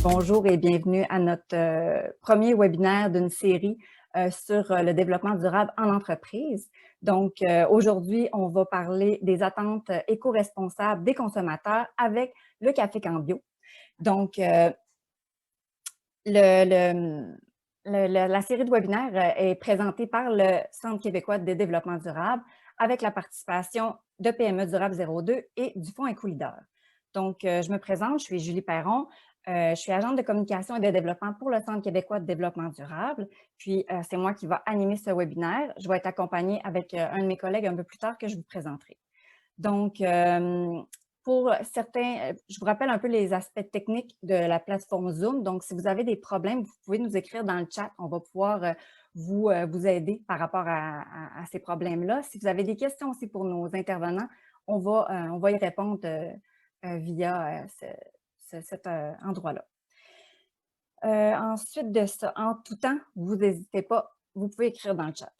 Bonjour et bienvenue à notre premier webinaire d'une série sur le développement durable en entreprise. Donc, aujourd'hui, on va parler des attentes éco-responsables des consommateurs avec le Café Cambio. Donc, la série de webinaires est présentée par le Centre québécois de développement durable avec la participation de PME Durable 02 et du Fonds Éco-Leader. Donc, je me présente, je suis Julie Perron. Je suis agente de communication et de développement pour le Centre québécois de développement durable. Puis, c'est moi qui va animer ce webinaire. Je vais être accompagnée avec un de mes collègues un peu plus tard que je vous présenterai. Donc, pour certains, je vous rappelle un peu les aspects techniques de la plateforme Zoom. Donc, si vous avez des problèmes, vous pouvez nous écrire dans le chat. On va pouvoir vous aider par rapport à ces problèmes-là. Si vous avez des questions aussi pour nos intervenants, on va y répondre via cet endroit-là. Ensuite de ça, en tout temps, vous n'hésitez pas, vous pouvez écrire dans le chat.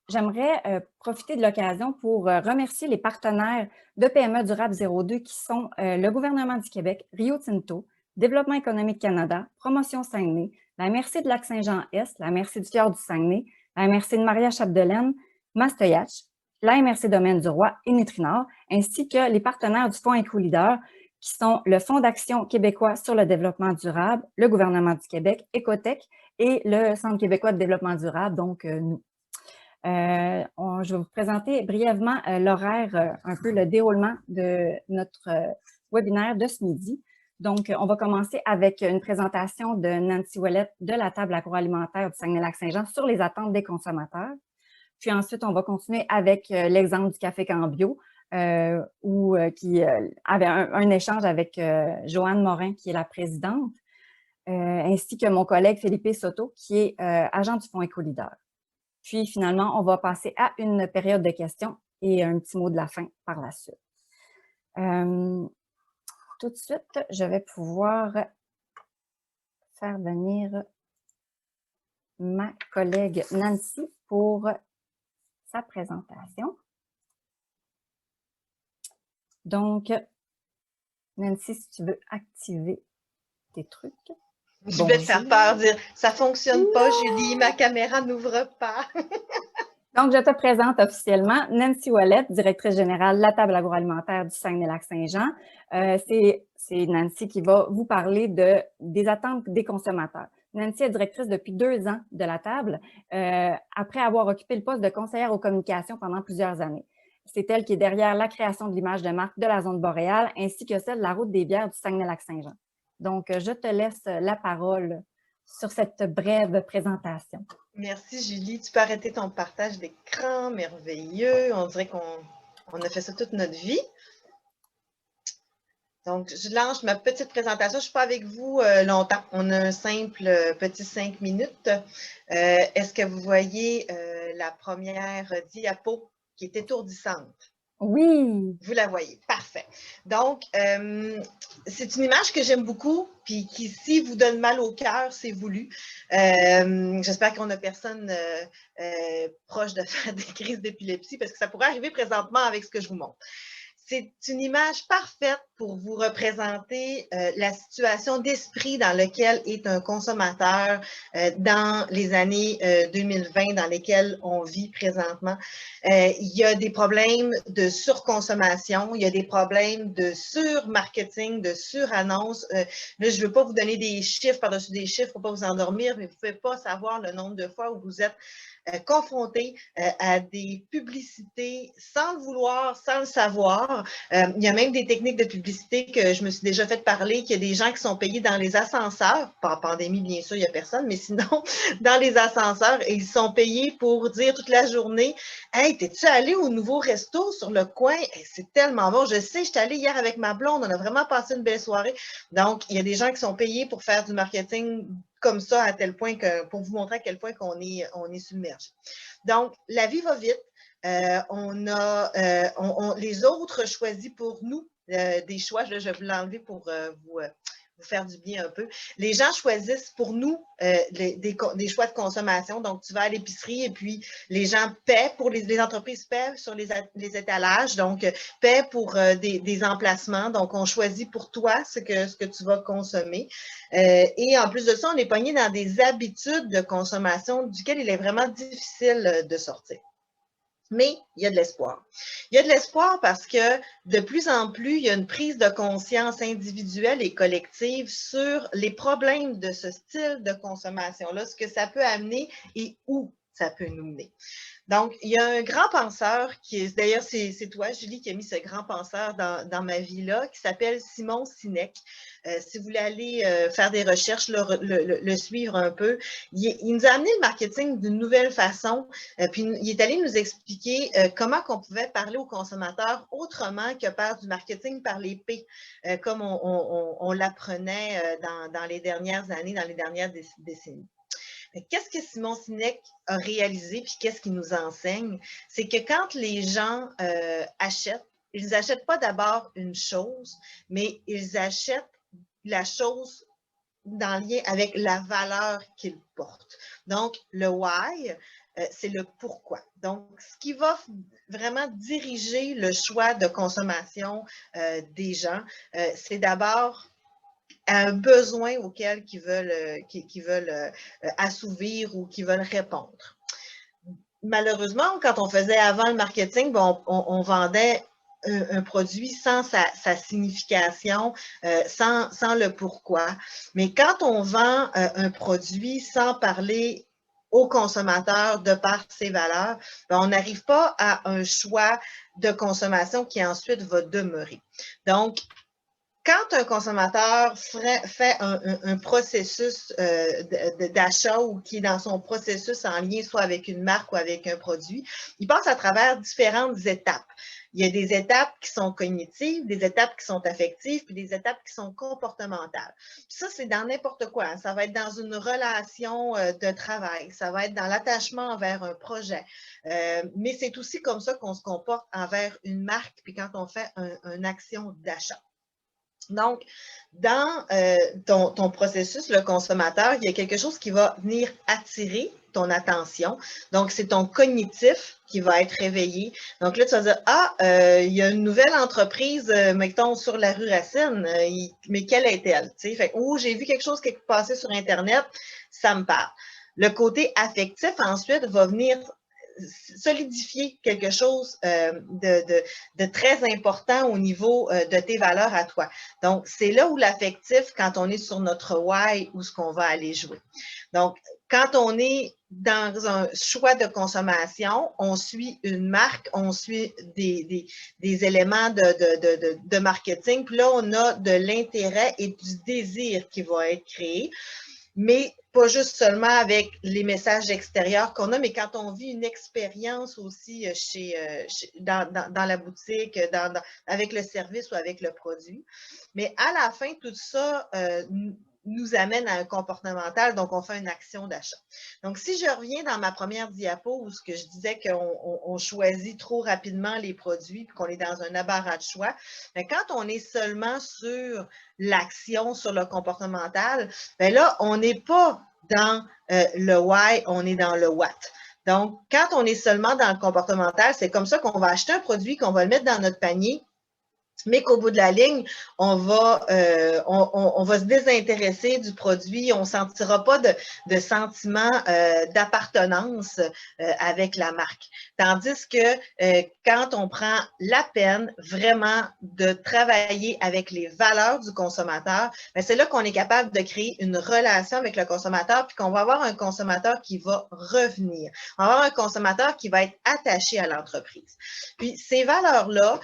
J'aimerais profiter de l'occasion pour remercier les partenaires de PME Durable 02 qui sont le gouvernement du Québec, Rio Tinto, Développement économique Canada, Promotion Saguenay, la MRC de Lac-Saint-Jean-Est, la MRC du Fjord du Saguenay, la MRC de Maria-Chapdelaine, Mastoyatch, la MRC Domaine du Roi et Nutrinor, ainsi que les partenaires du Fonds Éco-Leader qui sont le Fonds d'action québécois sur le développement durable, le gouvernement du Québec, Écotech et le Centre québécois de développement durable, donc nous. Je vais vous présenter brièvement l'horaire, un peu le déroulement de notre webinaire de ce midi. Donc, on va commencer avec une présentation de Nancy Ouellette de la table agroalimentaire du Saguenay-Lac-Saint-Jean sur les attentes des consommateurs. Puis ensuite, on va continuer avec l'exemple du Café Cambio, qui avait un échange avec Joanne Morin, qui est la présidente, ainsi que mon collègue Philippe Soto, qui est agent du Fonds Éco-Leader. Puis finalement, on va passer à une période de questions et un petit mot de la fin par la suite. Tout de suite, je vais pouvoir faire venir ma collègue Nancy pour sa présentation. Donc, Nancy, si tu veux activer tes trucs. Je vais te faire peur, dire ça ne fonctionne pas, Julie, ma caméra n'ouvre pas. Donc, je te présente officiellement Nancy Ouellette, directrice générale de la table agroalimentaire du Saguenay-Lac-Saint-Jean. C'est Nancy qui va vous parler des attentes des consommateurs. Nancy est directrice depuis 2 ans de la table, après avoir occupé le poste de conseillère aux communications pendant plusieurs années. C'est elle qui est derrière la création de l'image de marque de la zone boréale ainsi que celle de la route des bières du Saguenay-Lac-Saint-Jean. Donc, je te laisse la parole sur cette brève présentation. Merci, Julie. Tu peux arrêter ton partage d'écran, merveilleux. On dirait qu'on a fait ça toute notre vie. Donc, je lance ma petite présentation. Je ne suis pas avec vous longtemps. On a un simple petit 5 minutes. Est-ce que vous voyez la première diapo qui est étourdissante? Oui. Vous la voyez, parfait. Donc, c'est une image que j'aime beaucoup, puis qui, si vous donne mal au cœur, c'est voulu. J'espère qu'on n'a personne proche de faire des crises d'épilepsie, parce que ça pourrait arriver présentement avec ce que je vous montre. C'est une image parfaite pour vous représenter la situation d'esprit dans laquelle est un consommateur dans les années 2020 dans lesquelles on vit présentement. Il y a des problèmes de surconsommation, il y a des problèmes de surmarketing, de surannonce. Là, je ne veux pas vous donner des chiffres par-dessus des chiffres pour ne pas vous endormir, mais vous ne pouvez pas savoir le nombre de fois où vous êtes confrontés à des publicités sans le vouloir, sans le savoir. Il y a même des techniques de publicité que je me suis déjà fait parler, qu'il y a des gens qui sont payés dans les ascenseurs, pas en pandémie bien sûr, il n'y a personne, mais sinon dans les ascenseurs, et ils sont payés pour dire toute la journée « Hey, t'es-tu allé au nouveau resto sur le coin? Hey, c'est tellement bon, je sais, je suis allée hier avec ma blonde, on a vraiment passé une belle soirée. » Donc, il y a des gens qui sont payés pour faire du marketing comme ça, à tel point que, pour vous montrer à quel point qu'on est submergé. Donc, la vie va vite. Les autres choisissent pour nous des choix. Je vais vous l'enlever pour vous faire du bien un peu. Les gens choisissent pour nous des choix de consommation. Donc, tu vas à l'épicerie et puis les gens paient pour les entreprises paient sur les étalages, donc paient pour des emplacements. Donc, on choisit pour toi ce que tu vas consommer. Et en plus de ça, on est pogné dans des habitudes de consommation duquel il est vraiment difficile de sortir. Mais il y a de l'espoir. Il y a de l'espoir parce que de plus en plus, il y a une prise de conscience individuelle et collective sur les problèmes de ce style de consommation-là, ce que ça peut amener et où ça peut nous mener. Donc, il y a un grand penseur qui est, d'ailleurs, c'est toi, Julie, qui a mis ce grand penseur dans ma vie-là, qui s'appelle Simon Sinek. Si vous voulez aller faire des recherches, le suivre un peu, il nous a amené le marketing d'une nouvelle façon, puis il est allé nous expliquer comment qu'on pouvait parler aux consommateurs autrement que par du marketing par les P, comme on l'apprenait dans les dernières années, dans les dernières décennies. Qu'est-ce que Simon Sinek a réalisé, puis qu'est-ce qu'il nous enseigne? C'est que quand les gens achètent, ils n'achètent pas d'abord une chose, mais ils achètent la chose dans le lien avec la valeur qu'ils portent. Donc, le why, c'est le pourquoi. Donc, ce qui va vraiment diriger le choix de consommation des gens, c'est d'abord un besoin auquel qu'ils veulent assouvir ou qu'ils veulent répondre. Malheureusement, quand on faisait avant le marketing, on vendait un produit sans sa signification, sans le pourquoi. Mais quand on vend un produit sans parler au consommateur de par ses valeurs, on n'arrive pas à un choix de consommation qui ensuite va demeurer. Donc, quand un consommateur fait un processus d'achat ou qui est dans son processus en lien soit avec une marque ou avec un produit, il passe à travers différentes étapes. Il y a des étapes qui sont cognitives, des étapes qui sont affectives, puis des étapes qui sont comportementales. Puis ça, c'est dans n'importe quoi. Hein. Ça va être dans une relation de travail, ça va être dans l'attachement envers un projet. Mais c'est aussi comme ça qu'on se comporte envers une marque, puis quand on fait une action d'achat. Donc, dans ton processus, le consommateur, il y a quelque chose qui va venir attirer ton attention. Donc, c'est ton cognitif qui va être réveillé. Donc là, tu vas dire, il y a une nouvelle entreprise, mettons, sur la rue Racine, mais quelle est-elle? Ou j'ai vu quelque chose qui est passé sur Internet, ça me parle. Le côté affectif, ensuite, va venir solidifier quelque chose de très important au niveau de tes valeurs à toi. Donc, c'est là où l'affectif, quand on est sur notre why, où est-ce qu'on va aller jouer. Donc, quand on est dans un choix de consommation, on suit une marque, on suit des éléments de marketing, puis là, on a de l'intérêt et du désir qui va être créé. Mais pas juste seulement avec les messages extérieurs qu'on a, mais quand on vit une expérience aussi dans la boutique, avec le service ou avec le produit. Mais à la fin, tout ça nous amène à un comportemental, donc on fait une action d'achat. Donc, si je reviens dans ma première diapo où ce que je disais qu'on choisit trop rapidement les produits puis qu'on est dans un embarras de choix, mais quand on est seulement sur l'action, sur le comportemental, bien là, on n'est pas dans le why, on est dans le what. Donc, quand on est seulement dans le comportemental, c'est comme ça qu'on va acheter un produit, qu'on va le mettre dans notre panier, mais qu'au bout de la ligne, on va se désintéresser du produit, on ne sentira pas de sentiment d'appartenance avec la marque. Tandis que quand on prend la peine vraiment de travailler avec les valeurs du consommateur, c'est là qu'on est capable de créer une relation avec le consommateur, puis qu'on va avoir un consommateur qui va revenir. On va avoir un consommateur qui va être attaché à l'entreprise. Puis ces valeurs-là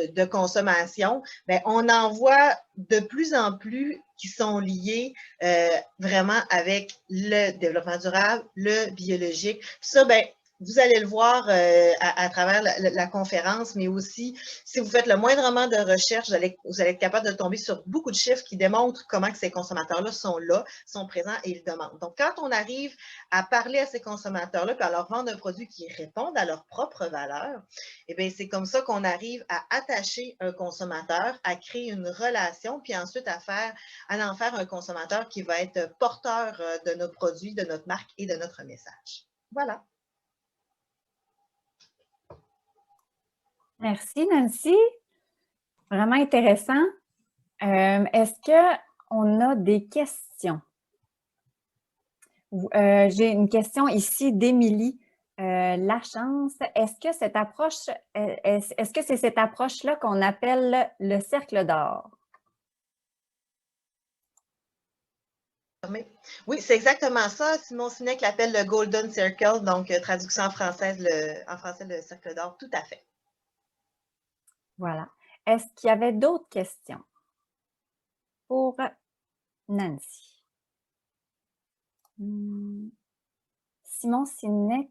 de consommation, bien, on en voit de plus en plus qui sont liés vraiment avec le développement durable, le biologique. Ça, bien, vous allez le voir à travers la conférence, mais aussi, si vous faites le moindrement de recherche, vous allez être capable de tomber sur beaucoup de chiffres qui démontrent comment que ces consommateurs-là, sont présents et ils demandent. Donc, quand on arrive à parler à ces consommateurs-là, puis à leur vendre un produit qui répond à leurs propres valeurs, eh bien, c'est comme ça qu'on arrive à attacher un consommateur, à créer une relation, puis ensuite à en faire un consommateur qui va être porteur de nos produits, de notre marque et de notre message. Voilà. Merci, Nancy. Vraiment intéressant. Est-ce qu'on a des questions? J'ai une question ici d'Émilie Lachance. Est-ce que cette approche, est-ce que c'est cette approche-là qu'on appelle le cercle d'or? Oui, c'est exactement ça. Simon Sinek l'appelle le Golden Circle, donc traduction en français, le cercle d'or, tout à fait. Voilà. Est-ce qu'il y avait d'autres questions pour Nancy? Simon Sinek,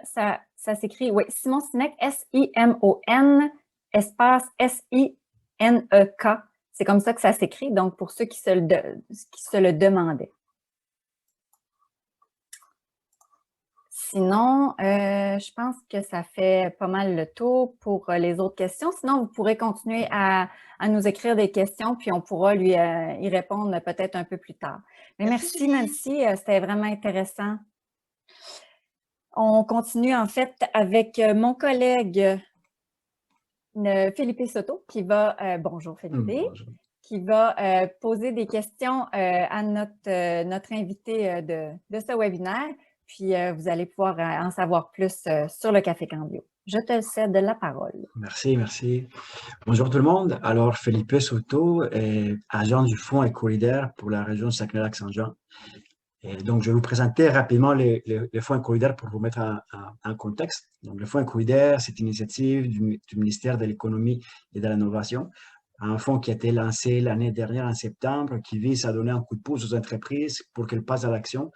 ça s'écrit, oui, Simon Sinek, S-I-M-O-N, espace S-I-N-E-K. C'est comme ça que ça s'écrit, donc pour ceux qui se le demandaient. Sinon, je pense que ça fait pas mal le tour pour les autres questions. Sinon, vous pourrez continuer à nous écrire des questions, puis on pourra y répondre peut-être un peu plus tard. Mais merci Nancy, c'était vraiment intéressant. On continue en fait avec mon collègue Philippe Soto qui va, bonjour Philippe, bonjour. Qui va poser des questions à notre invité de ce webinaire. Puis vous allez pouvoir en savoir plus sur le Café Cambio. Je te cède la parole. Merci, merci. Bonjour tout le monde. Alors, Philippe Soto est agent du Fonds Écolidaire pour la région Saguenay-Lac-Saint-Jean. Et donc, je vais vous présenter rapidement les fonds écolidaires pour vous mettre en contexte. Donc, le fonds écolidaire, c'est une initiative du ministère de l'Économie et de l'Innovation, un fonds qui a été lancé l'année dernière en septembre, qui vise à donner un coup de pouce aux entreprises pour qu'elles passent à l'action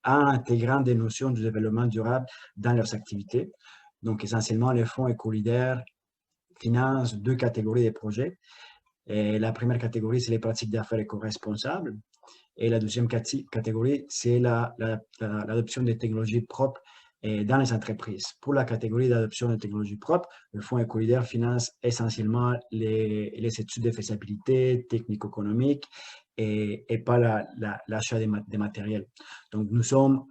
en intégrant des notions de développement durable dans leurs activités. Donc, essentiellement, les fonds écolidaires financent deux catégories de projets. Et la première catégorie, c'est les pratiques d'affaires éco-responsables. Et la deuxième catégorie, c'est l'adoption des technologies propres dans les entreprises. Pour la catégorie d'adoption des technologies propres, le Fonds écolidaire finance essentiellement les études de faisabilité technico-économique et pas l'achat des matériels. Donc, nous sommes,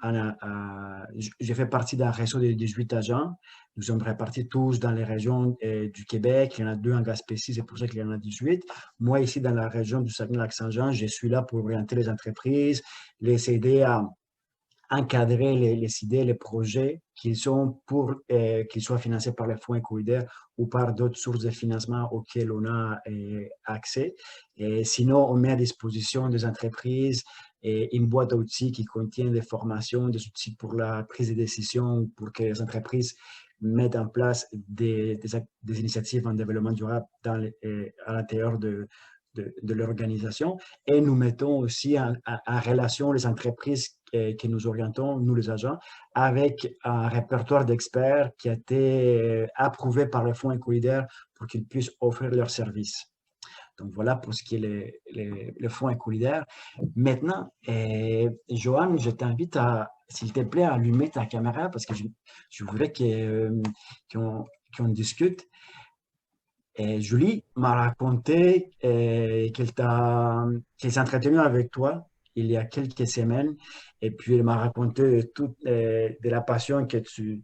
j'ai fait partie d'un réseau de 18 agents. Nous sommes répartis tous dans les régions du Québec. Il y en a 2 en Gaspésie, c'est pour ça qu'il y en a 18. Moi, ici, dans la région du Saguenay-Lac-Saint-Jean, je suis là pour orienter les entreprises, les aider à encadrer les idées, les projets qu'ils sont pour qu'ils soient financés par les fonds écolidaires ou par d'autres sources de financement auxquelles on a accès. Et sinon, on met à disposition des entreprises une boîte d'outils qui contient des formations, des outils pour la prise de décision, pour que les entreprises mettent en place des initiatives en développement durable à l'intérieur de l'organisation. Et nous mettons aussi en relation les entreprises que nous orientons, nous les agents, avec un répertoire d'experts qui a été approuvé par le Fonds écolidaire pour qu'ils puissent offrir leurs services. Donc, voilà pour ce qui est le Fonds écolidaire. Maintenant, Joanne, je t'invite à, s'il te plaît, à allumer ta caméra parce que je voudrais qu'on discute. Et Julie m'a raconté qu'elle s'est entretenue avec toi il y a quelques semaines. Et puis, elle m'a raconté toute de la passion que tu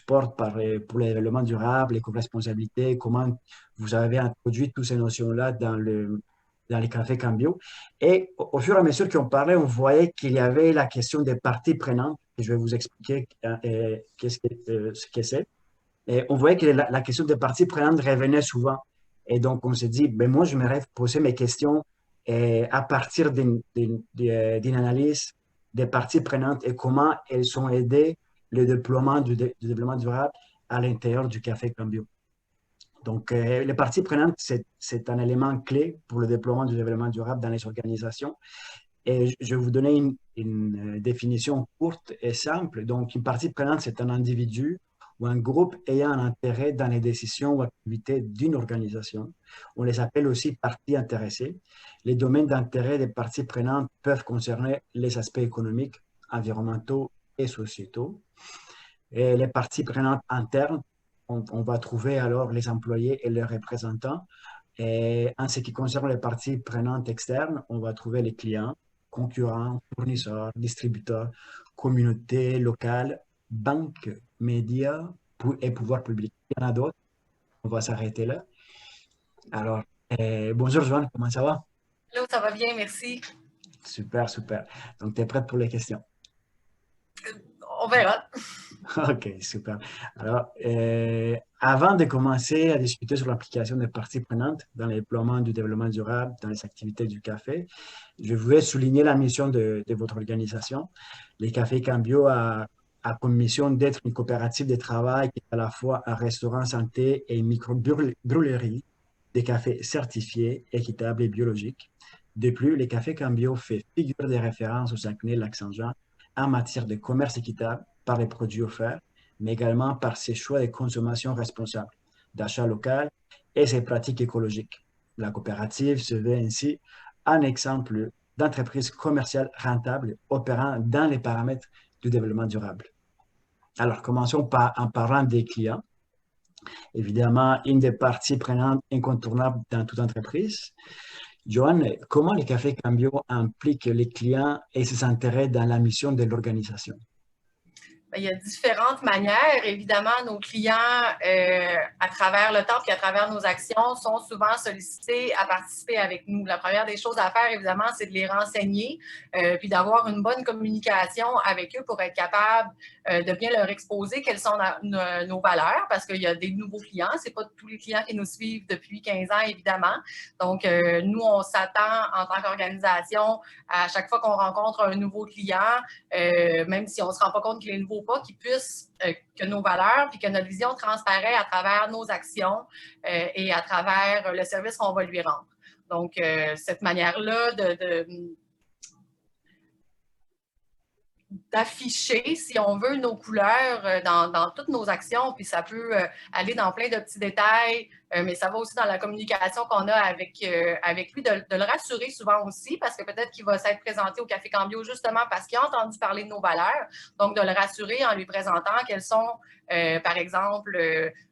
portes pour le développement durable, l'éco-responsabilité, comment vous avez introduit toutes ces notions-là dans les cafés Cambio. Et au fur et à mesure qu'on parlait, on voyait qu'il y avait la question des parties prenantes. Et je vais vous expliquer ce que c'est. Et on voyait que la question des parties prenantes revenait souvent. Et donc, on s'est dit, ben moi, je me poser mes questions à partir d'une analyse des parties prenantes et comment elles ont aidé le déploiement du développement durable à l'intérieur du Café Cambio. Donc, les parties prenantes, c'est un élément clé pour le déploiement du développement durable dans les organisations. Et je vais vous donner une définition courte et simple. Donc, une partie prenante, c'est un individu ou un groupe ayant un intérêt dans les décisions ou activités d'une organisation. On les appelle aussi parties intéressées. Les domaines d'intérêt des parties prenantes peuvent concerner les aspects économiques, environnementaux et sociétaux. Et les parties prenantes internes, on va trouver alors les employés et leurs représentants. Et en ce qui concerne les parties prenantes externes, on va trouver les clients, concurrents, fournisseurs, distributeurs, communautés locales, banques, médias et pouvoirs publics. Il y en a d'autres. On va s'arrêter là. Alors, bonjour Joanne, comment ça va? Hello, ça va bien, merci. Super, super. Donc, tu es prête pour les questions? On verra. OK, super. Alors, avant de commencer à discuter sur l'implication des parties prenantes dans le déploiement du développement durable, dans les activités du café, je voulais souligner la mission de votre organisation. Les Cafés Cambio a comme mission d'être une coopérative de travail qui est à la fois un restaurant santé et une micro-brûlerie des cafés certifiés, équitables et biologiques. De plus, les Cafés Cambio fait figure de référence au Saguenay-Lac-Saint-Jean en matière de commerce équitable par les produits offerts, mais également par ses choix de consommation responsable, d'achat local et ses pratiques écologiques. La coopérative se veut ainsi un exemple d'entreprise commerciale rentable opérant dans les paramètres du développement durable. Alors, commençons en parlant des clients. Évidemment, une des parties prenantes incontournables dans toute entreprise. Joanne, comment les Cafés Cambio impliquent les clients et ses intérêts dans la mission de l'organisation? Il y a différentes manières. Évidemment, nos clients, à travers le temps et à travers nos actions, sont souvent sollicités à participer avec nous. La première des choses à faire, évidemment, c'est de les renseigner, puis d'avoir une bonne communication avec eux pour être capable de bien leur exposer quelles sont nos valeurs, parce qu'il y a des nouveaux clients. Ce n'est pas tous les clients qui nous suivent depuis 15 ans, évidemment. Donc, nous, on s'attend en tant qu'organisation, à chaque fois qu'on rencontre un nouveau client, même si on ne se rend pas compte qu'il est nouveau pas, qu'ils puissent, que nos valeurs puis que notre vision transparaît à travers nos actions et à travers le service qu'on va lui rendre. Donc, cette manière-là d'afficher, si on veut, nos couleurs dans toutes nos actions, puis ça peut aller dans plein de petits détails, mais ça va aussi dans la communication qu'on a avec lui, de le rassurer souvent aussi, parce que peut-être qu'il va s'être présenté au Café Cambio justement parce qu'il a entendu parler de nos valeurs, donc de le rassurer en lui présentant quelles sont, par exemple,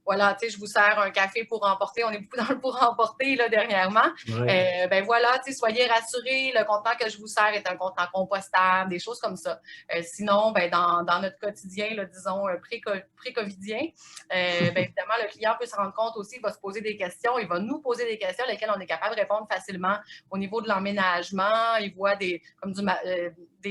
voilà, tu sais, je vous sers un café pour emporter, on est beaucoup dans le pour emporter là, dernièrement, Ouais. ben voilà, tu sais, soyez rassurés, le contenant que je vous sers est un contenant compostable, des choses comme ça. Sinon, ben, dans notre quotidien, là, disons, pré-covidien, ben, évidemment, le client peut se rendre compte aussi, il va se poser des questions, il va nous poser des questions lesquelles on est capable de répondre facilement au niveau de l'emménagement. Il voit des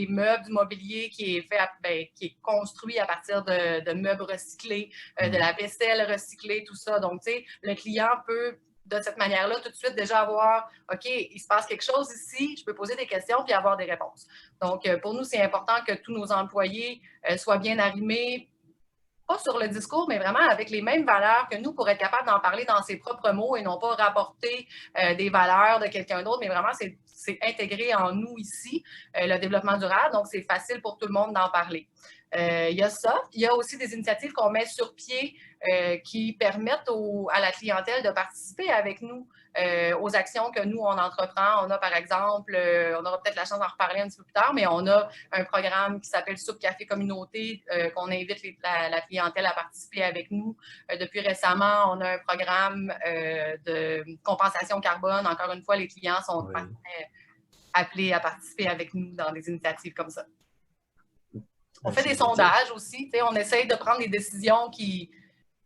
meubles, du mobilier qui est fait, qui est construit à partir de meubles recyclés, de la vaisselle recyclée, tout ça. Donc, tu sais, le client peut de cette manière-là, tout de suite déjà avoir, OK, il se passe quelque chose ici, je peux poser des questions puis avoir des réponses. Donc, pour nous, c'est important que tous nos employés soient bien arrimés, pas sur le discours, mais vraiment avec les mêmes valeurs que nous pour être capable d'en parler dans ses propres mots et non pas rapporter des valeurs de quelqu'un d'autre, mais vraiment, c'est intégré en nous ici, le développement durable. Donc, c'est facile pour tout le monde d'en parler. Il y a ça. Il y a aussi des initiatives qu'on met sur pied qui permettent à la clientèle de participer avec nous aux actions que nous, on entreprend. On a, par exemple, on aura peut-être la chance d'en reparler un petit peu plus tard, mais on a un programme qui s'appelle Soupe Café Communauté, qu'on invite la clientèle à participer avec nous. Depuis récemment, on a un programme de compensation carbone. Encore une fois, les clients sont appelés à participer avec nous dans des initiatives comme ça. On fait des sondages aussi. On essaye de prendre des décisions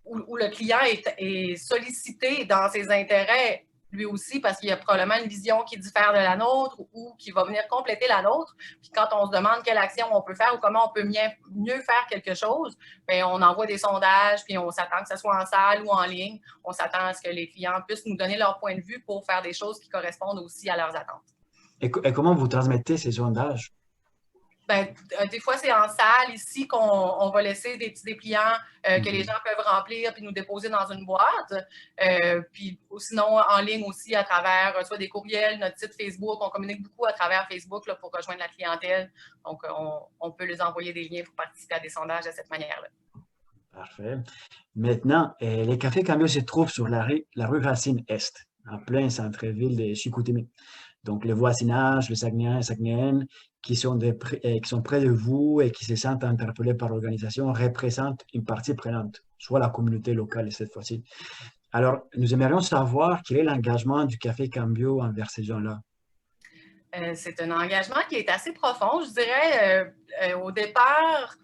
où le client est sollicité dans ses intérêts lui aussi, parce qu'il y a probablement une vision qui diffère de la nôtre ou qui va venir compléter la nôtre. Puis quand on se demande quelle action on peut faire ou comment on peut mieux faire quelque chose, bien, on envoie des sondages, puis on s'attend que ce soit en salle ou en ligne. On s'attend à ce que les clients puissent nous donner leur point de vue pour faire des choses qui correspondent aussi à leurs attentes. Et comment vous transmettez ces sondages? Des fois, c'est en salle ici qu'on va laisser des petits dépliants que les gens peuvent remplir puis nous déposer dans une boîte. Puis sinon, en ligne aussi, à travers soit des courriels, notre site Facebook. On communique beaucoup à travers Facebook là, pour rejoindre la clientèle. Donc, on peut les envoyer des liens pour participer à des sondages de cette manière-là. Parfait. Maintenant, les cafés Cambio se trouvent sur la rue Racine Est, en plein centre-ville de Chicoutimi. Donc, le voisinage, les Saguenayens et Saguenayennes qui sont près de vous et qui se sentent interpellés par l'organisation représentent une partie prenante, soit la communauté locale cette fois-ci. Alors, nous aimerions savoir quel est l'engagement du Café Cambio envers ces gens-là. C'est un engagement qui est assez profond, je dirais. Au départ,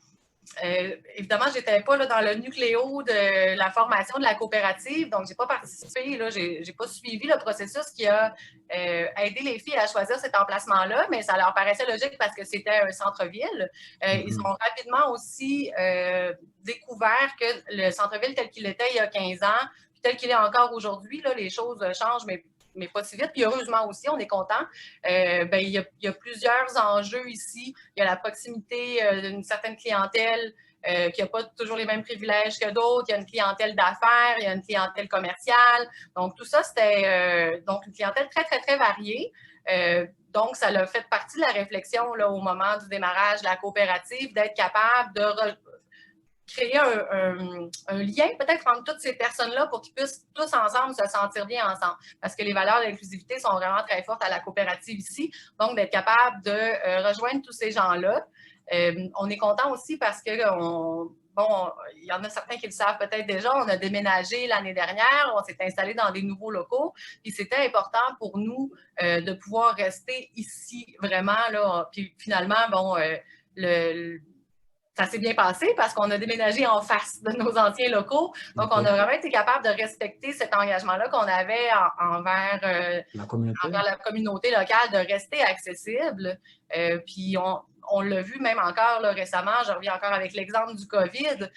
évidemment, je n'étais pas là, dans le nucléo de la formation de la coopérative, donc je n'ai pas participé, je n'ai pas suivi le processus qui a aidé les filles à choisir cet emplacement-là, mais ça leur paraissait logique parce que c'était un centre-ville. Ils ont rapidement aussi découvert que le centre-ville tel qu'il était il y a 15 ans, puis tel qu'il est encore aujourd'hui, les choses changent, mais pas si vite. Puis heureusement aussi, on est content. Il y a plusieurs enjeux ici. Il y a la proximité d'une certaine clientèle qui n'a pas toujours les mêmes privilèges que d'autres. Il y a une clientèle d'affaires, il y a une clientèle commerciale. Donc, tout ça, c'était donc une clientèle très, très, très variée. Donc, ça a fait partie de la réflexion là, au moment du démarrage de la coopérative, d'être capable de créer un lien peut-être entre toutes ces personnes-là pour qu'ils puissent tous ensemble se sentir bien ensemble. Parce que les valeurs d'inclusivité sont vraiment très fortes à la coopérative ici. Donc, d'être capable de rejoindre tous ces gens-là. On est content aussi parce que, il y en a certains qui le savent peut-être déjà, on a déménagé l'année dernière, on s'est installé dans des nouveaux locaux. Puis c'était important pour nous de pouvoir rester ici vraiment. Là, puis finalement, ça s'est bien passé parce qu'on a déménagé en face de nos anciens locaux. Donc, on a vraiment été capable de respecter cet engagement-là qu'on avait envers la communauté locale, de rester accessible. Puis, on l'a vu même encore là, récemment, je reviens encore avec l'exemple du COVID.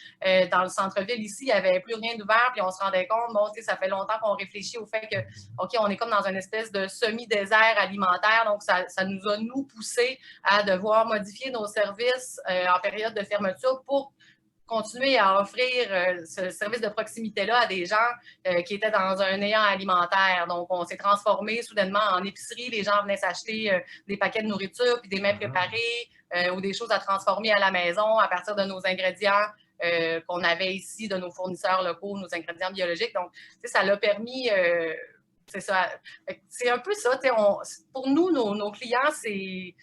Dans le centre-ville ici, il n'y avait plus rien d'ouvert, puis on se rendait compte, ça fait longtemps qu'on réfléchit au fait que, OK, on est comme dans une espèce de semi-désert alimentaire, donc ça nous a, nous, poussé à devoir modifier nos services en période de fermeture pour continuer à offrir ce service de proximité-là à des gens qui étaient dans un néant alimentaire. Donc, on s'est transformé soudainement en épicerie. Les gens venaient s'acheter des paquets de nourriture puis des mets préparés ou des choses à transformer à la maison à partir de nos ingrédients qu'on avait ici, de nos fournisseurs locaux, nos ingrédients biologiques. Donc, ça l'a permis... c'est ça. C'est un peu ça. Pour nous, nos clients, c'est...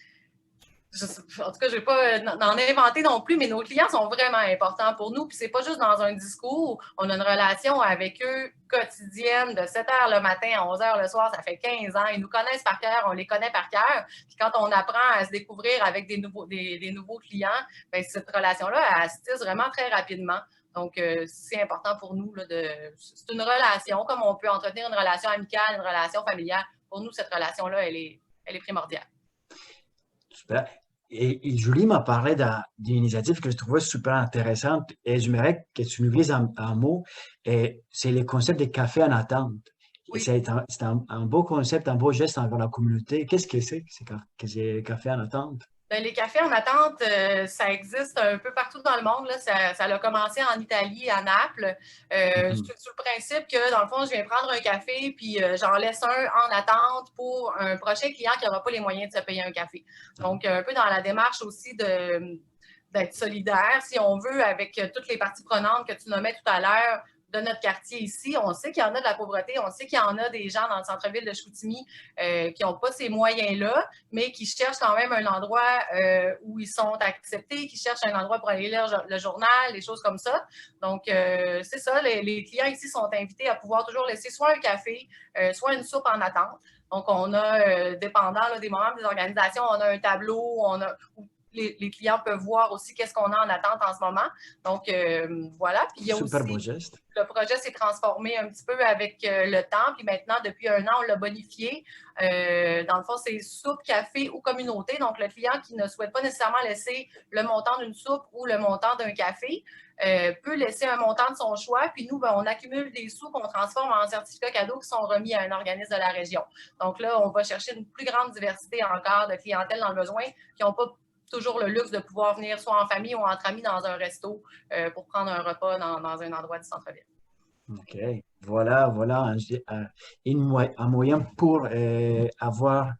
En tout cas, je ne vais pas en inventer non plus, mais nos clients sont vraiment importants pour nous. Puis c'est pas juste dans un discours. On a une relation avec eux quotidienne de 7 h le matin à 11 h le soir. Ça fait 15 ans. Ils nous connaissent par cœur. On les connaît par cœur. Puis quand on apprend à se découvrir avec des nouveaux clients, bien, cette relation-là, elle se tisse vraiment très rapidement. Donc, c'est important pour nous. C'est une relation, comme on peut entretenir une relation amicale, une relation familiale. Pour nous, cette relation-là, elle est primordiale. Super. Et Julie m'a parlé d'une initiative que je trouvais super intéressante et j'aimerais que tu nous dises un mot. C'est le concept des cafés en attente. Oui. C'est un beau concept, un beau geste envers la communauté. Qu'est-ce que c'est que ces cafés en attente? Bien, les cafés en attente, ça existe un peu partout dans le monde. Là. Ça a commencé en Italie, à Naples, sur le principe que, dans le fond, je viens prendre un café puis j'en laisse un en attente pour un prochain client qui n'aura pas les moyens de se payer un café. Donc, un peu dans la démarche aussi d'être solidaire, si on veut, avec toutes les parties prenantes que tu nommais tout à l'heure, de notre quartier ici. On sait qu'il y en a de la pauvreté, on sait qu'il y en a des gens dans le centre-ville de Chicoutimi qui n'ont pas ces moyens-là, mais qui cherchent quand même un endroit où ils sont acceptés, qui cherchent un endroit pour aller lire le journal, des choses comme ça. Donc, c'est ça, les clients ici sont invités à pouvoir toujours laisser soit un café, soit une soupe en attente. Donc, on a, dépendant là, des moments des organisations, on a un tableau, les clients peuvent voir aussi qu'est-ce qu'on a en attente en ce moment. Donc, voilà. Puis, il y a super aussi, beau geste. Le projet s'est transformé un petit peu avec le temps. Puis maintenant, depuis 1 an, on l'a bonifié. Dans le fond, c'est soupe, café ou communauté. Donc, le client qui ne souhaite pas nécessairement laisser le montant d'une soupe ou le montant d'un café peut laisser un montant de son choix. Puis nous, on accumule des sous qu'on transforme en certificats cadeaux qui sont remis à un organisme de la région. Donc là, on va chercher une plus grande diversité encore de clientèle dans le besoin qui n'ont pas toujours le luxe de pouvoir venir soit en famille ou entre amis dans un resto pour prendre un repas dans un endroit du centre-ville. OK. Voilà un moyen pour avoir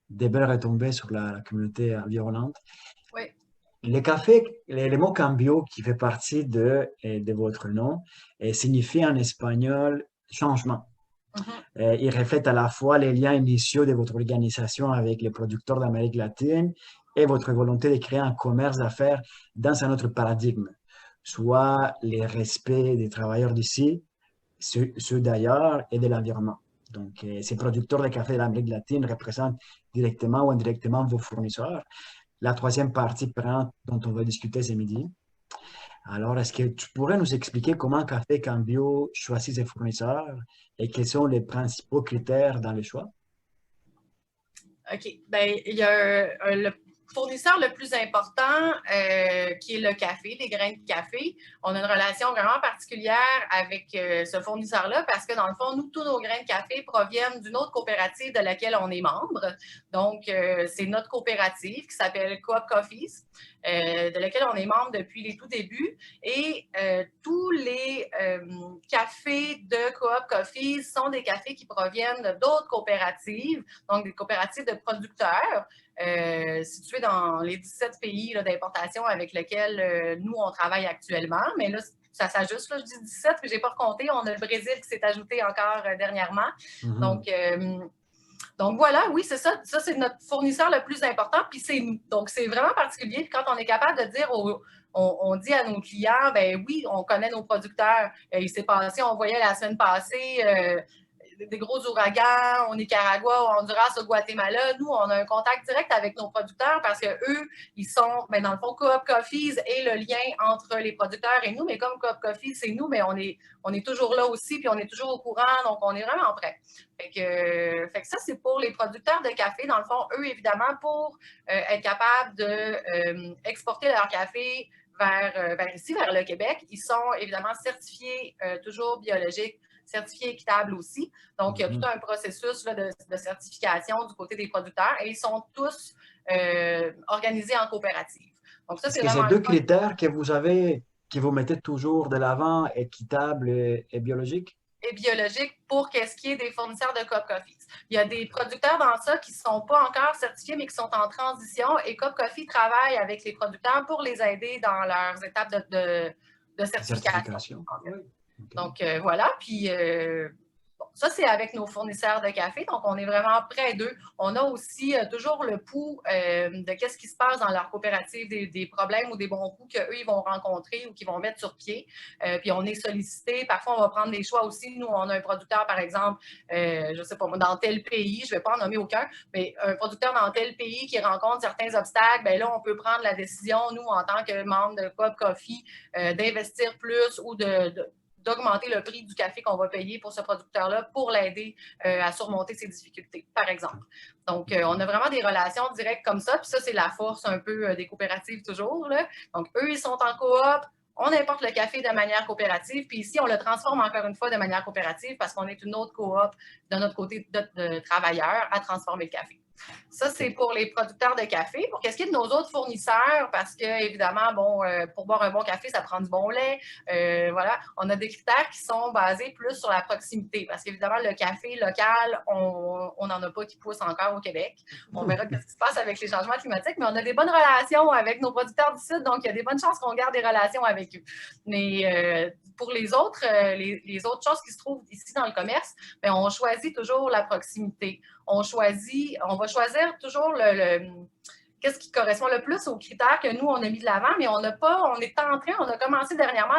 des belles retombées sur la communauté environnante. Oui. Le café, le mot cambio qui fait partie de votre nom signifie en espagnol changement. Il reflète à la fois les liens initiaux de votre organisation avec les producteurs d'Amérique latine et votre volonté de créer un commerce d'affaires dans un autre paradigme, soit le respect des travailleurs d'ici, ceux d'ailleurs et de l'environnement. Donc, ces producteurs de café de l'Amérique latine représentent directement ou indirectement vos fournisseurs. La troisième partie prenante dont on va discuter ce midi. Alors, est-ce que tu pourrais nous expliquer comment Café Cambio choisit ses fournisseurs et quels sont les principaux critères dans le choix? OK. Bien, il y a le fournisseur le plus important qui est le café, les grains de café. On a une relation vraiment particulière avec ce fournisseur-là parce que dans le fond, nous, tous nos grains de café proviennent d'une autre coopérative de laquelle on est membre. Donc, c'est notre coopérative qui s'appelle Coop Coffees, de laquelle on est membre depuis les tout débuts. Et tous les cafés de Coop Coffees sont des cafés qui proviennent d'autres coopératives, donc des coopératives de producteurs. Situés dans les 17 pays d'importation avec lesquels nous, on travaille actuellement. Mais là, ça s'ajuste. Je dis 17, mais je n'ai pas recompté. On a le Brésil qui s'est ajouté encore dernièrement. Donc, voilà, oui, c'est ça. Ça, c'est notre fournisseur le plus important, puis c'est nous. Donc, c'est vraiment particulier quand on est capable de dire on dit à nos clients, ben oui, on connaît nos producteurs. Il s'est passé, on voyait la semaine passée des gros ouragans au Nicaragua, au Honduras, au Guatemala. Nous, on a un contact direct avec nos producteurs parce qu'eux, ils sont, bien, dans le fond, Coop Coffees est le lien entre les producteurs et nous, mais comme Coop Coffees, c'est nous, mais on est toujours là aussi, puis on est toujours au courant, donc on est vraiment prêts. Fait que ça, c'est pour les producteurs de café. Dans le fond, eux, évidemment, pour être capables d'exporter leur café vers ici, vers le Québec, ils sont évidemment certifiés toujours biologiques, certifiés équitables aussi. Donc, il y a tout un processus là, de certification du côté des producteurs et ils sont tous organisés en coopérative. Donc, ça, c'est vraiment... Ces deux critères que vous mettez toujours de l'avant, équitable et biologique? Et biologique pour ce qui est des fournisseurs de Coop Coffees. Il y a des producteurs dans ça qui ne sont pas encore certifiés, mais qui sont en transition et Coop Coffee travaille avec les producteurs pour les aider dans leurs étapes de certification. Oui. Okay. Donc, voilà. Puis, ça, c'est avec nos fournisseurs de café. Donc, on est vraiment près d'eux. On a aussi toujours le pouls de qu'est-ce qui se passe dans leur coopérative, des problèmes ou des bons coups qu'eux, ils vont rencontrer ou qu'ils vont mettre sur pied. Puis, on est sollicité. Parfois, on va prendre des choix aussi. Nous, on a un producteur, par exemple, je ne sais pas, dans tel pays, je ne vais pas en nommer aucun, mais un producteur dans tel pays qui rencontre certains obstacles, bien là, on peut prendre la décision, nous, en tant que membre de Coop Coffee, d'investir plus ou d'augmenter le prix du café qu'on va payer pour ce producteur-là pour l'aider à surmonter ses difficultés, par exemple. Donc, on a vraiment des relations directes comme ça, puis ça, c'est la force un peu des coopératives toujours, là. Donc, eux, ils sont en coop, on importe le café de manière coopérative, puis ici, on le transforme encore une fois de manière coopérative parce qu'on est une autre coop de notre côté de travailleurs à transformer le café. Ça, c'est pour les producteurs de café. Pour qu'est-ce qui est de nos autres fournisseurs, parce que, évidemment, bon, pour boire un bon café, ça prend du bon lait. Voilà. On a des critères qui sont basés plus sur la proximité. Parce qu'évidemment, le café local, on n'en a pas qui pousse encore au Québec. On verra ce qui se passe avec les changements climatiques, mais on a des bonnes relations avec nos producteurs du Sud, donc il y a des bonnes chances qu'on garde des relations avec eux. Mais pour les autres choses qui se trouvent ici dans le commerce, bien, on choisit toujours la proximité. On va choisir toujours qu'est-ce qui correspond le plus aux critères que nous, on a mis de l'avant, mais on a commencé dernièrement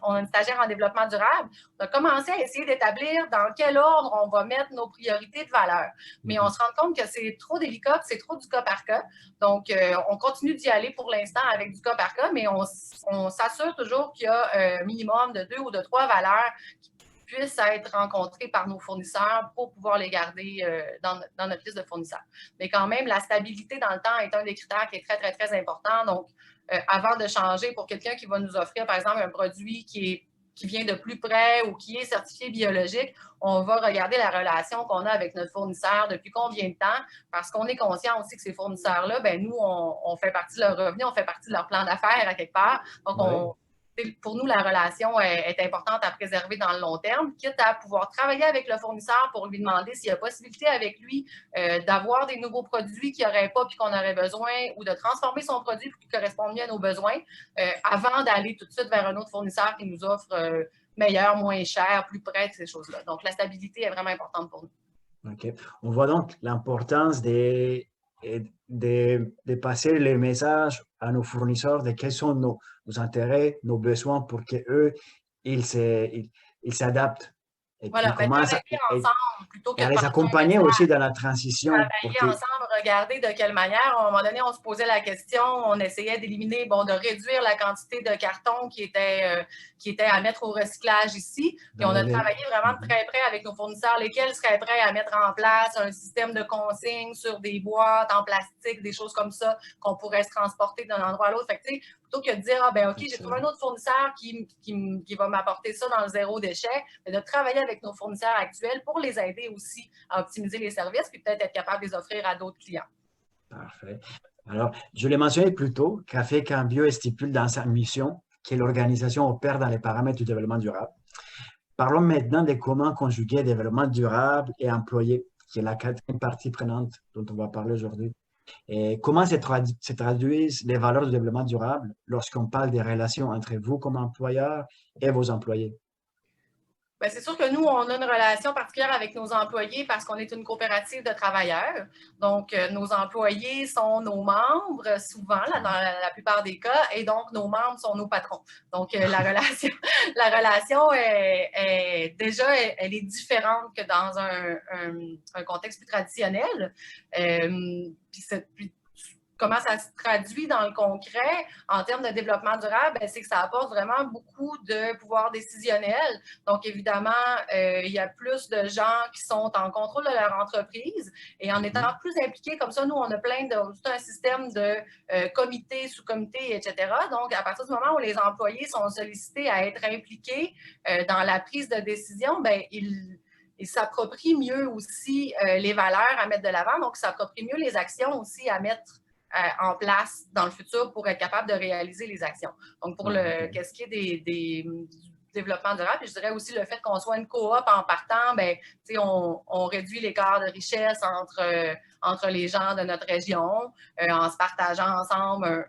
on a une stagiaire en développement durable, on a commencé à essayer d'établir dans quel ordre on va mettre nos priorités de valeur. Mais on se rend compte que c'est trop délicat, que c'est trop du cas par cas. Donc, on continue d'y aller pour l'instant avec du cas par cas, mais on s'assure toujours qu'il y a un minimum de 2 ou de 3 valeurs qui puissent être rencontrés par nos fournisseurs pour pouvoir les garder dans notre liste de fournisseurs. Mais quand même, la stabilité dans le temps est un des critères qui est très, très, très important. Donc, avant de changer pour quelqu'un qui va nous offrir, par exemple, un produit qui est qui vient de plus près ou qui est certifié biologique, on va regarder la relation qu'on a avec notre fournisseur depuis combien de temps, parce qu'on est conscient aussi que ces fournisseurs-là, ben nous, on fait partie de leur revenu, on fait partie de leur plan d'affaires à quelque part. Donc, pour nous, la relation est importante à préserver dans le long terme, quitte à pouvoir travailler avec le fournisseur pour lui demander s'il y a possibilité avec lui d'avoir des nouveaux produits qu'il n'y aurait pas puis qu'on aurait besoin, ou de transformer son produit pour qu'il corresponde mieux à nos besoins, avant d'aller tout de suite vers un autre fournisseur qui nous offre meilleur, moins cher, plus près de ces choses-là. Donc, la stabilité est vraiment importante pour nous. OK. On voit donc l'importance de passer les messages à nos fournisseurs de quels sont nos intérêts, nos besoins pour qu'eux, ils s'adaptent. Et voilà, puis commencent ensemble plutôt que à les accompagner aussi dans la transition. Travailler ensemble, regarder de quelle manière. À un moment donné, on se posait la question, on essayait d'éliminer, de réduire la quantité de carton qui était à mettre au recyclage ici. Puis on a travaillé vraiment de très près avec nos fournisseurs, lesquels seraient prêts à mettre en place un système de consigne sur des boîtes en plastique, des choses comme ça, qu'on pourrait se transporter d'un endroit à l'autre. Fait que, tu sais, plutôt que de dire, OK, j'ai trouvé un autre fournisseur qui va m'apporter ça dans le zéro déchet, mais de travailler avec nos fournisseurs actuels pour les aider aussi à optimiser les services, puis peut-être être capable de les offrir à d'autres clients. Parfait. Alors, je l'ai mentionné plus tôt, Café Cambio stipule dans sa mission que l'organisation opère dans les paramètres du développement durable. Parlons maintenant de comment conjuguer développement durable et employé, qui est la quatrième partie prenante dont on va parler aujourd'hui. Et comment se traduisent les valeurs du développement durable lorsqu'on parle des relations entre vous comme employeur et vos employés? Bien, c'est sûr que nous, on a une relation particulière avec nos employés parce qu'on est une coopérative de travailleurs. Donc, nos employés sont nos membres, souvent, là, dans la plupart des cas, et donc nos membres sont nos patrons. Donc, la relation est déjà, elle est différente que dans un contexte plus traditionnel. Puis comment ça se traduit dans le concret en termes de développement durable, c'est que ça apporte vraiment beaucoup de pouvoir décisionnel. Donc, évidemment, il y a plus de gens qui sont en contrôle de leur entreprise et en étant plus impliqués comme ça, nous, on a tout un système de comités, sous-comités, etc. Donc, à partir du moment où les employés sont sollicités à être impliqués dans la prise de décision, bien, ils s'approprient mieux aussi les valeurs à mettre de l'avant. Donc, ils s'approprient mieux les actions aussi à mettre en place dans le futur pour être capable de réaliser les actions. Donc, pour qu'est-ce qui est du développement durable, je dirais aussi le fait qu'on soit une coop en partant, bien, on réduit l'écart de richesse entre les gens de notre région en se partageant ensemble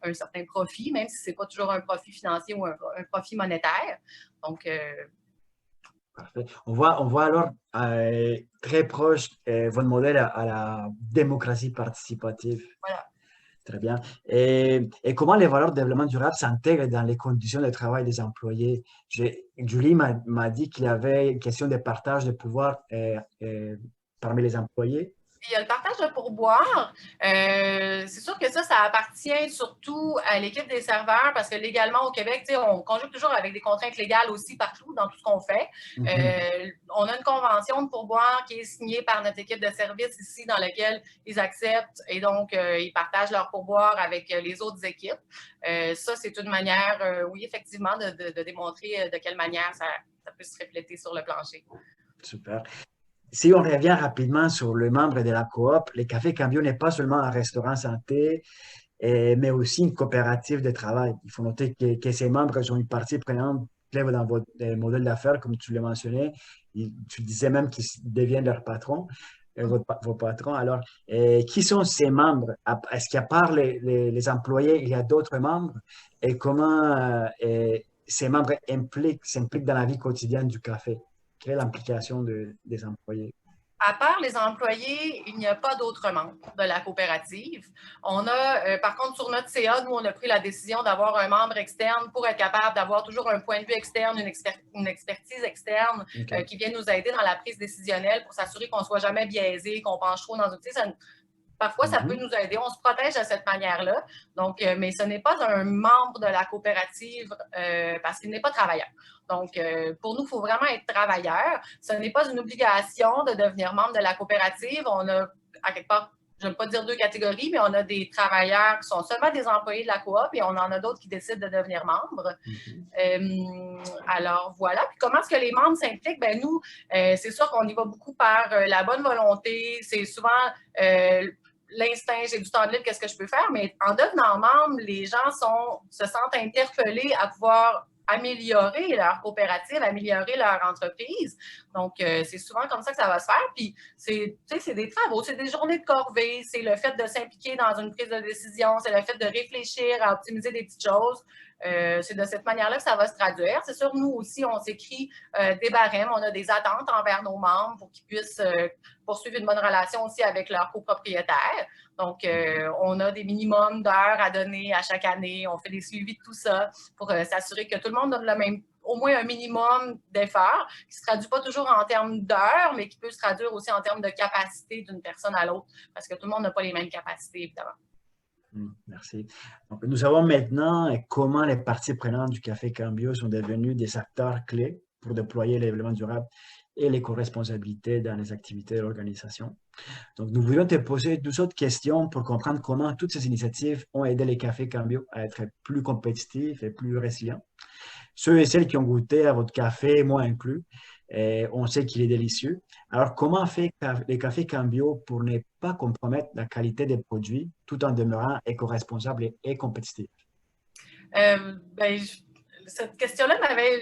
un certain profit, même si ce n'est pas toujours un profit financier ou un profit monétaire. Donc, parfait. On voit alors très proche votre modèle à la démocratie participative. Voilà. Très bien. Et comment les valeurs de développement durable s'intègrent dans les conditions de travail des employés? Julie m'a dit qu'il y avait une question de partage de pouvoir parmi les employés. Il y a le partage de pourboire. C'est sûr que ça appartient surtout à l'équipe des serveurs parce que légalement au Québec, on conjugue toujours avec des contraintes légales aussi partout dans tout ce qu'on fait. On a une convention de pourboire qui est signée par notre équipe de service ici dans laquelle ils acceptent et donc ils partagent leur pourboire avec les autres équipes. Ça, c'est une manière, oui, effectivement, de démontrer de quelle manière ça peut se refléter sur le plancher. Super. Si on revient rapidement sur le membre de la coop, le Café Cambio n'est pas seulement un restaurant santé, mais aussi une coopérative de travail. Il faut noter que ces membres sont une partie prenante clé dans votre modèle d'affaires, comme tu l'as mentionné. Tu disais même qu'ils deviennent leurs patrons, vos patrons. Alors, qui sont ces membres? Est-ce qu'à part les employés, il y a d'autres membres? Et comment ces membres s'impliquent dans la vie quotidienne du café? Quelle est l'implication des employés? À part les employés, il n'y a pas d'autres membres de la coopérative. On a, par contre, sur notre CA, nous, on a pris la décision d'avoir un membre externe pour être capable d'avoir toujours un point de vue externe, une expertise externe qui vient nous aider dans la prise décisionnelle pour s'assurer qu'on ne soit jamais biaisé, qu'on penche trop dans une... Parfois, ça peut nous aider. On se protège de cette manière-là. Donc, mais ce n'est pas un membre de la coopérative parce qu'il n'est pas travailleur. Donc, pour nous, il faut vraiment être travailleur. Ce n'est pas une obligation de devenir membre de la coopérative. On a, à quelque part, j'aime pas dire deux catégories, mais on a des travailleurs qui sont seulement des employés de la coop et on en a d'autres qui décident de devenir membres. Alors, voilà. Puis comment est-ce que les membres s'impliquent? Ben nous, c'est sûr qu'on y va beaucoup par la bonne volonté. C'est souvent l'instinct, j'ai du temps libre, qu'est-ce que je peux faire? Mais en devenant membre, les gens se sentent interpellés à pouvoir améliorer leur coopérative, améliorer leur entreprise. Donc, c'est souvent comme ça que ça va se faire. Puis, c'est des travaux, c'est des journées de corvée, c'est le fait de s'impliquer dans une prise de décision, c'est le fait de réfléchir à optimiser des petites choses. C'est de cette manière-là que ça va se traduire. C'est sûr, nous aussi, on s'écrit des barèmes, on a des attentes envers nos membres pour qu'ils puissent poursuivre une bonne relation aussi avec leurs copropriétaires. Donc, on a des minimums d'heures à donner à chaque année. On fait des suivis de tout ça pour s'assurer que tout le monde donne au moins un minimum d'efforts, qui ne se traduit pas toujours en termes d'heures, mais qui peut se traduire aussi en termes de capacité d'une personne à l'autre, parce que tout le monde n'a pas les mêmes capacités, évidemment. Merci. Donc, nous savons maintenant comment les parties prenantes du Café Cambio sont devenues des acteurs clés pour déployer le développement durable et l'éco-responsabilité dans les activités de l'organisation. Donc, nous voulions te poser 2 autres questions pour comprendre comment toutes ces initiatives ont aidé les Cafés Cambio à être plus compétitifs et plus résilients. Ceux et celles qui ont goûté à votre café, moi inclus, on sait qu'il est délicieux. Alors, comment fait les cafés Cambio pour ne pas compromettre la qualité des produits tout en demeurant éco-responsables et compétitifs? Cette question-là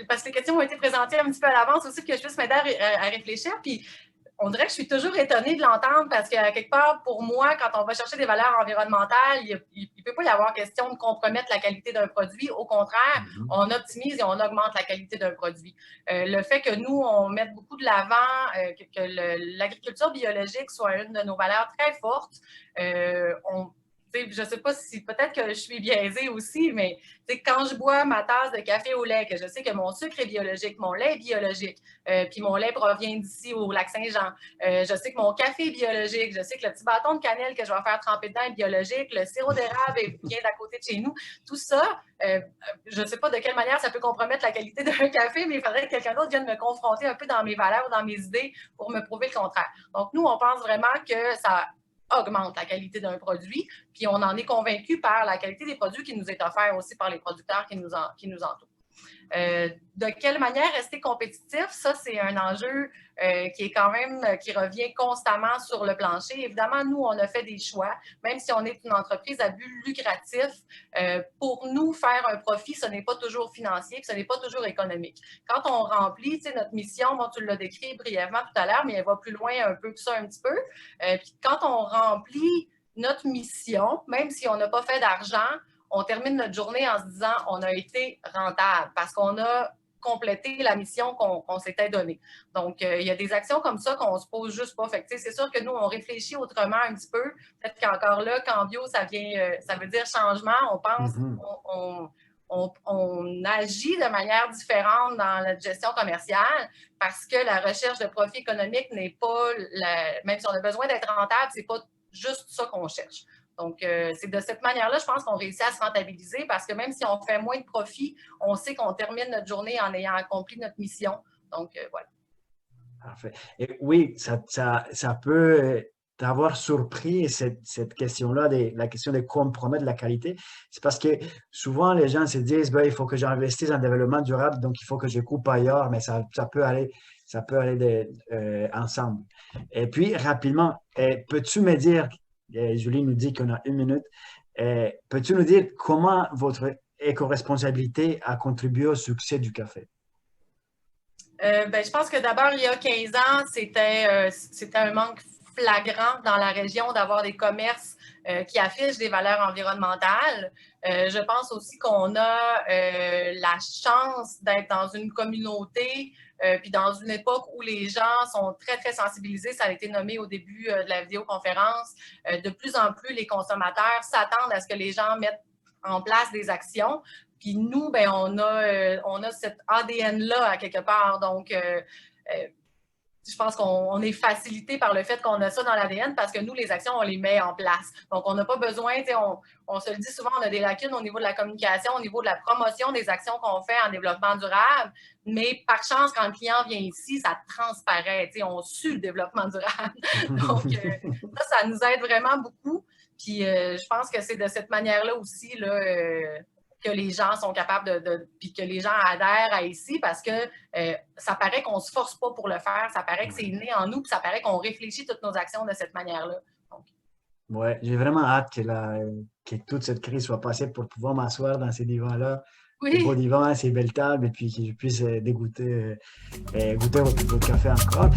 parce que les questions ont été présentées un petit peu à l'avance aussi, que je puisse m'aider à réfléchir. Puis, on dirait que je suis toujours étonnée de l'entendre parce que, quelque part, pour moi, quand on va chercher des valeurs environnementales, il ne peut pas y avoir question de compromettre la qualité d'un produit. Au contraire, on optimise et on augmente la qualité d'un produit. Le fait que nous, on mette beaucoup de l'avant, que l'agriculture biologique soit une de nos valeurs très fortes, je ne sais pas si peut-être que je suis biaisée aussi, mais quand je bois ma tasse de café au lait, que je sais que mon sucre est biologique, mon lait est biologique, puis mon lait provient d'ici au Lac-Saint-Jean, je sais que mon café est biologique, je sais que le petit bâton de cannelle que je vais faire tremper dedans est biologique, le sirop d'érable vient d'à côté de chez nous. Tout ça, je ne sais pas de quelle manière ça peut compromettre la qualité d'un café, mais il faudrait que quelqu'un d'autre vienne me confronter un peu dans mes valeurs ou dans mes idées pour me prouver le contraire. Donc, nous, on pense vraiment que ça augmente la qualité d'un produit, puis on en est convaincu par la qualité des produits qui nous est offert aussi par les producteurs qui nous entourent. De quelle manière rester compétitif? Ça, c'est un enjeu qui revient constamment sur le plancher. Évidemment, nous, on a fait des choix, même si on est une entreprise à but lucratif, pour nous, faire un profit, ce n'est pas toujours financier, ce n'est pas toujours économique. Quand on remplit notre mission, moi, tu l'as décrit brièvement tout à l'heure, mais elle va plus loin un peu que ça un petit peu. Puis quand on remplit notre mission, même si on n'a pas fait d'argent, on termine notre journée en se disant on a été rentable parce qu'on a complété la mission qu'on s'était donnée. Donc, il y a des actions comme ça qu'on ne se pose juste pas. C'est sûr que nous, on réfléchit autrement un petit peu. Peut-être qu'encore là, Cambio, ça veut dire changement. On pense, on agit de manière différente dans la gestion commerciale parce que la recherche de profit économique n'est pas, même si on a besoin d'être rentable, c'est pas juste ça qu'on cherche. Donc, c'est de cette manière-là, je pense qu'on réussit à se rentabiliser parce que même si on fait moins de profit, on sait qu'on termine notre journée en ayant accompli notre mission. Donc, voilà. Parfait. Et oui, ça peut t'avoir surpris cette question-là, la question de compromettre la qualité. C'est parce que souvent, les gens se disent, il faut que j'investisse en développement durable, donc il faut que je coupe ailleurs, mais ça peut aller ensemble. Et puis, rapidement, peux-tu me dire, Julie nous dit qu'on a 1 minute, peux-tu nous dire comment votre éco-responsabilité a contribué au succès du café? Je pense que d'abord, il y a 15 ans, c'était un manque flagrant dans la région d'avoir des commerces qui affichent des valeurs environnementales. Je pense aussi qu'on a la chance d'être dans une communauté puis dans une époque où les gens sont très, très sensibilisés. Ça a été nommé au début de la vidéoconférence. De plus en plus, les consommateurs s'attendent à ce que les gens mettent en place des actions. Puis nous, on a cet ADN-là à quelque part. Donc, je pense qu'on est facilité par le fait qu'on a ça dans l'ADN parce que nous, les actions, on les met en place. Donc, on n'a pas besoin, on se le dit souvent, on a des lacunes au niveau de la communication, au niveau de la promotion des actions qu'on fait en développement durable, mais par chance, quand le client vient ici, ça transparaît, on sue le développement durable. Donc, ça nous aide vraiment beaucoup. Puis, je pense que c'est de cette manière-là aussi, là, que les gens sont capables puis que les gens adhèrent à ici parce que ça paraît qu'on ne se force pas pour le faire, ça paraît que c'est né en nous, puis ça paraît qu'on réfléchit toutes nos actions de cette manière-là. Oui, j'ai vraiment hâte que toute cette crise soit passée pour pouvoir m'asseoir dans ces divans-là, ces beaux divans, ces belles tables, et puis que je puisse goûter votre café encore.